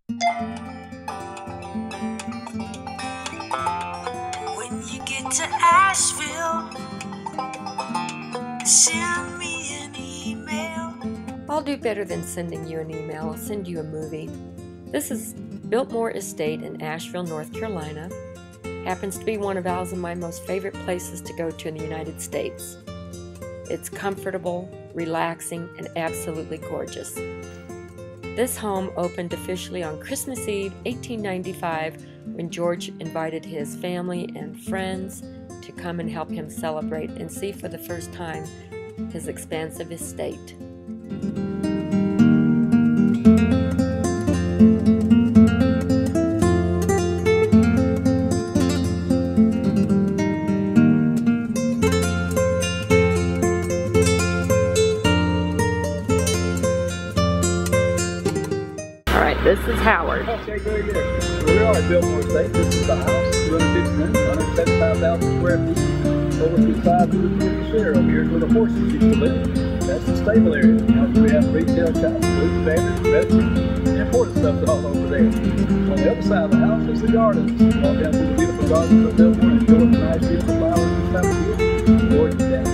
When you get to Asheville, send me an email. I'll do better than sending you an email. I'll send you a movie. This is Biltmore Estate in Asheville, North Carolina. Happens to be one of Al's and my most favorite places to go to in the United States. It's comfortable, relaxing, and absolutely gorgeous. This home opened officially on Christmas Eve, 1895, when George invited his family and friends to come and help him celebrate and see for the first time his expansive estate. This is Howard. Okay, very good. So we are at Biltmore Estate. This is the house, 250 rooms, 175,000 square feet. Over to the side, we can share. Over here is where the horses used to live. That's the stable area. Now we have retail shops, food, banners, restaurants, important stuff all over there. On the other side of the house is the gardens. Walk down through the beautiful gardens of Biltmore and enjoy the nice, beautiful flowers this time of year. Gorgeous down.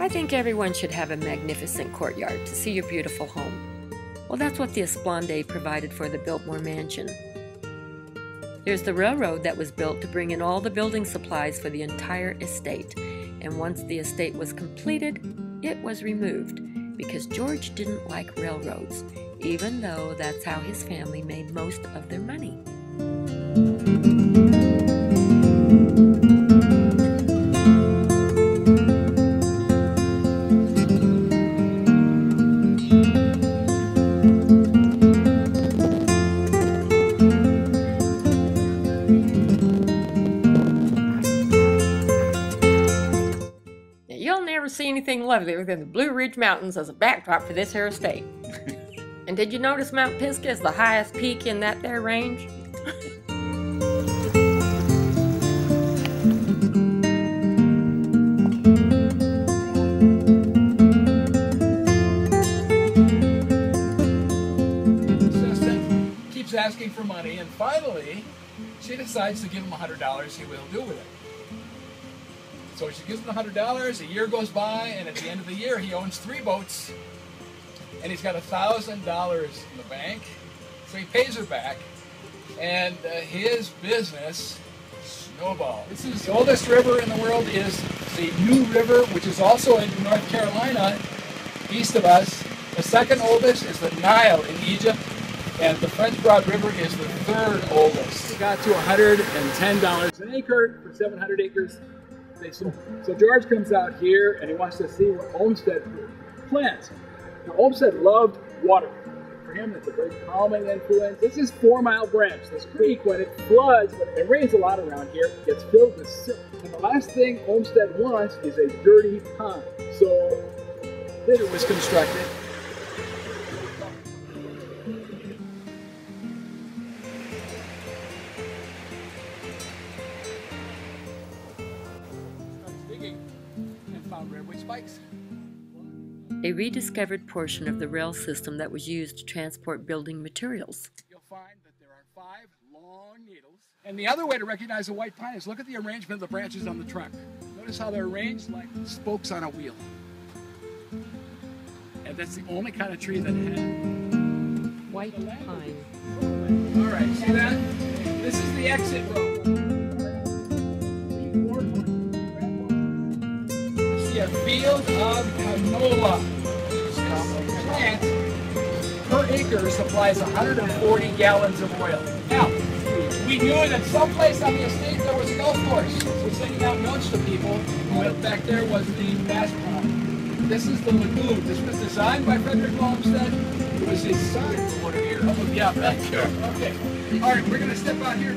I think everyone should have a magnificent courtyard to see your beautiful home. Well, that's what the Esplanade provided for the Biltmore Mansion. There's the railroad that was built to bring in all the building supplies for the entire estate. And once the estate was completed, it was removed because George didn't like railroads, even though that's how his family made most of their money. You'll never see anything lovelier than the Blue Ridge Mountains as a backdrop for this here estate. And did you notice Mount Pisgah is the highest peak in that there range? Assistant keeps asking for money, and finally, she decides to give him $100. See what he'll do with it. So she gives him $100, a year goes by, and at the end of the year he owns 3 boats, and he's got $1,000 in the bank, so he pays her back, and his business snowballs. This is the oldest river in the world, is the New River, which is also in North Carolina, east of us. The second oldest is the Nile in Egypt, and the French Broad River is the 3rd oldest. It got to $110 an acre for 700 acres. So George comes out here and he wants to see what Olmsted plants. Now Olmsted loved water. For him, it's a very calming influence. This is 4 Mile Branch. This creek, when it floods, when it rains a lot around here, gets filled with silt. And the last thing Olmsted wants is a dirty pond. So it was constructed. A rediscovered portion of the rail system that was used to transport building materials. You'll find that there are 5 long needles. And the other way to recognize a white pine is look at the arrangement of the branches on the trunk. Notice how they're arranged like spokes on a wheel. And that's the only kind of tree that had White pine. All right, see that? This is the exit road. See a field of canola. Plant per acre supplies 140 gallons of oil. Now, we knew that someplace on the estate there was a golf course. So sending out notes to people. Who back there was the bass pond. This is the lagoon. This was designed by Frederick Olmsted. It was his son for one of your. Oh, yeah, back here. Okay. All right, we're going to step out here.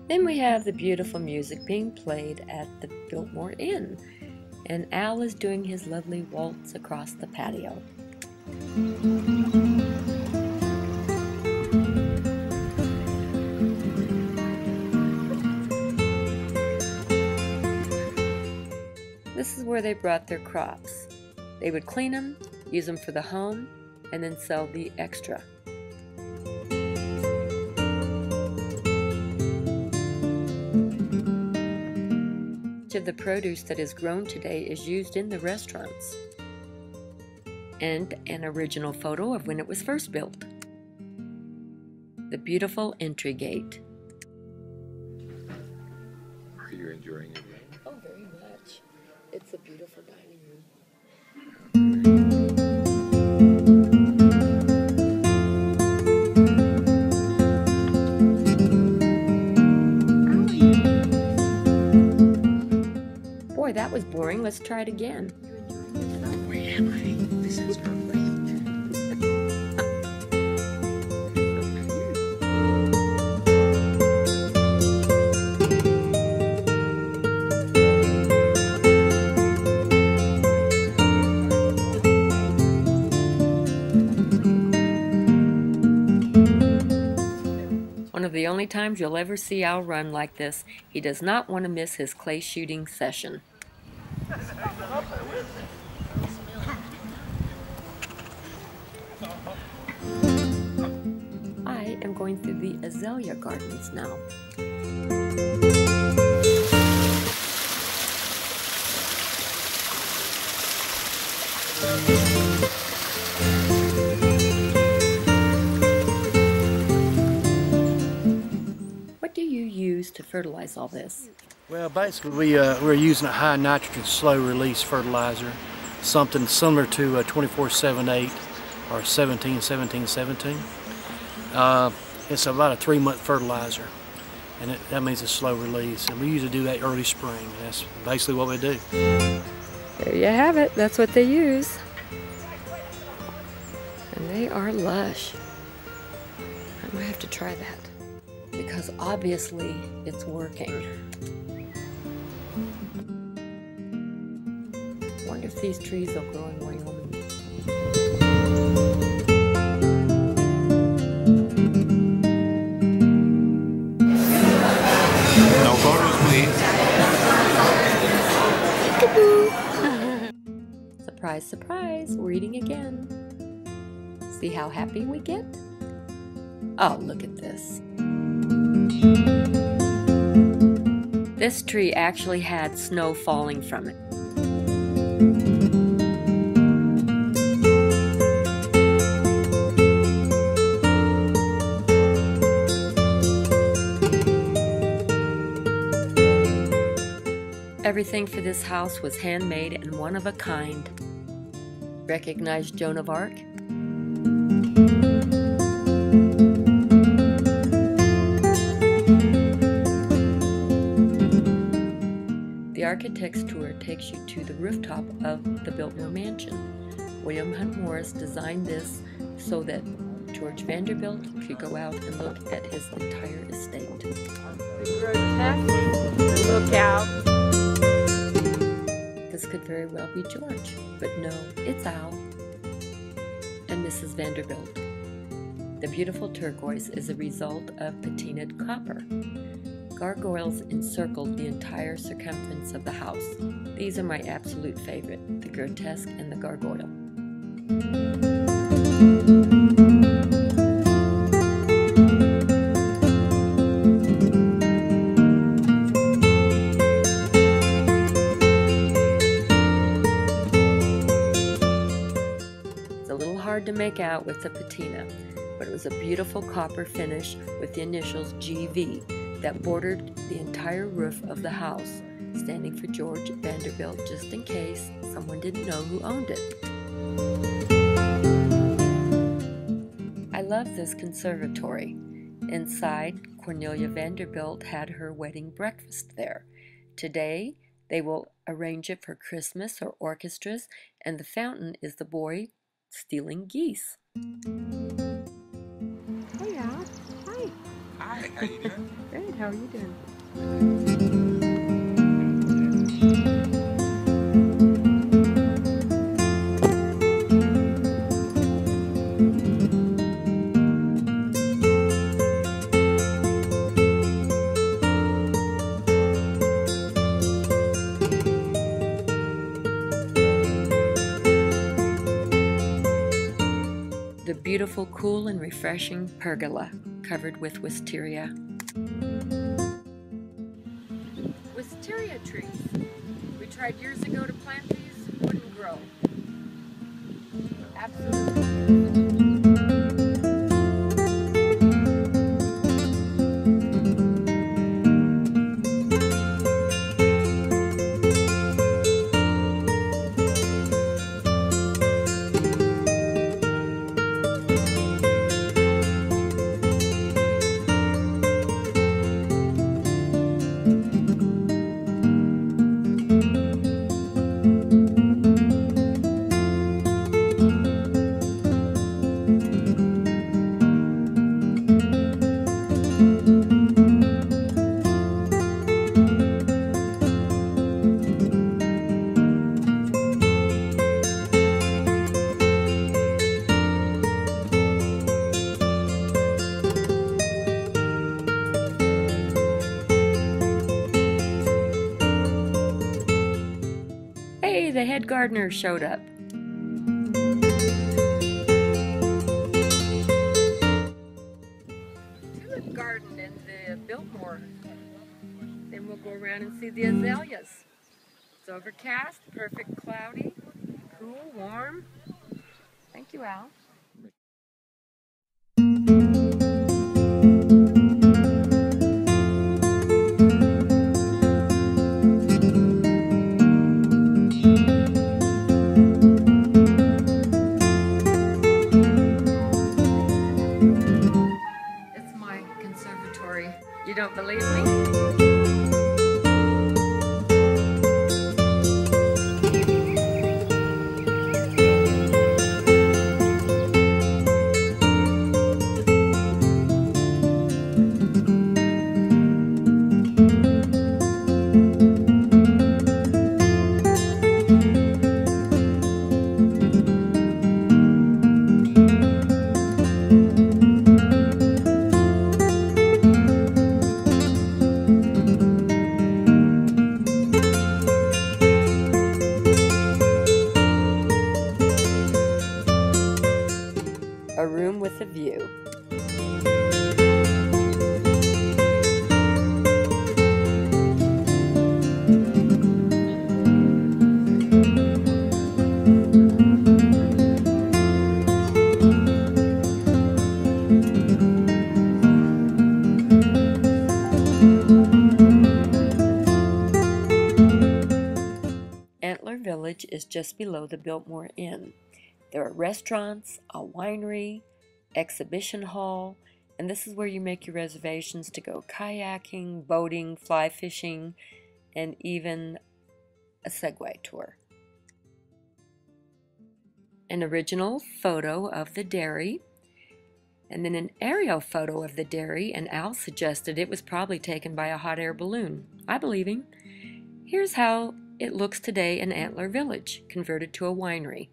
Then we have the beautiful music being played at the Biltmore Inn, and Al is doing his lovely waltz across the patio. This is where they brought their crops. They would clean them, use them for the home, and then sell the extra. Much of the produce that is grown today is used in the restaurants. And an original photo of when it was first built. The beautiful entry gate. Are you enjoying it? Oh, very much. It's a beautiful dining room. Boy, that was boring. Let's try it again. Where am I? This is perfect. One of the only times you'll ever see Al run like this. He does not want to miss his clay shooting session. I am going through the azalea gardens now. What do you use to fertilize all this? Well, basically we're using a high nitrogen slow release fertilizer, something similar to a 24-7-8 or 17-17-17. It's about a 3-month fertilizer, and that means a slow release, and we usually do that early spring. That's basically what we do. There you have it. That's what they use. And they are lush. I might have to try that, because obviously it's working. I wonder if these trees will grow in Wyoming. No photos, please. Surprise, surprise, we're eating again. See how happy we get? Oh, look at this. This tree actually had snow falling from it. Everything for this house was handmade and one of a kind. Recognize Joan of Arc? The architect's tour takes you to the rooftop of the Biltmore mansion. William Hunt Morris designed this so that George Vanderbilt could go out and look at his entire estate. Look out. This could very well be George, but no, it's Al and Mrs. Vanderbilt. The beautiful turquoise is a result of patinaed copper. Gargoyles encircled the entire circumference of the house. These are my absolute favorite, the grotesque and the gargoyle. It's a little hard to make out with the patina, but it was a beautiful copper finish with the initials GV that bordered the entire roof of the house, standing for George Vanderbilt, just in case someone didn't know who owned it. I love this conservatory. Inside, Cornelia Vanderbilt had her wedding breakfast there. Today, they will arrange it for Christmas or orchestras, and the fountain is the boy stealing geese. Hey, Al. Hi. Hi. Hi, how you doing? Good, how are you doing? The beautiful, cool, and refreshing pergola covered with wisteria. Wisteria trees. We tried years ago to plant these, wouldn't grow. Absolutely. Hey, the head gardener showed up. Tulip garden in the Biltmore. Then we'll go around and see the azaleas. It's overcast, perfect cloudy, cool, warm. Thank you, Al. It's my conservatory. You don't believe me? A room with a view. Antler Village is just below the Biltmore Inn. There are restaurants, a winery, exhibition hall, and this is where you make your reservations to go kayaking, boating, fly fishing, and even a Segway tour. An original photo of the dairy, and then an aerial photo of the dairy, and Al suggested it was probably taken by a hot air balloon. I believe him. Here's how it looks today in Antler Village, converted to a winery.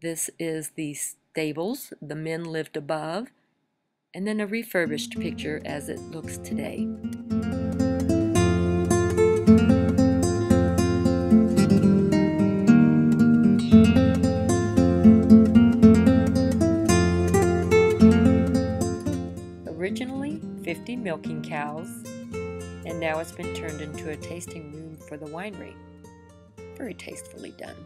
This is the stables, the men lived above, and then a refurbished picture as it looks today. Originally 50 milking cows, and now it's been turned into a tasting room for the winery. Very tastefully done.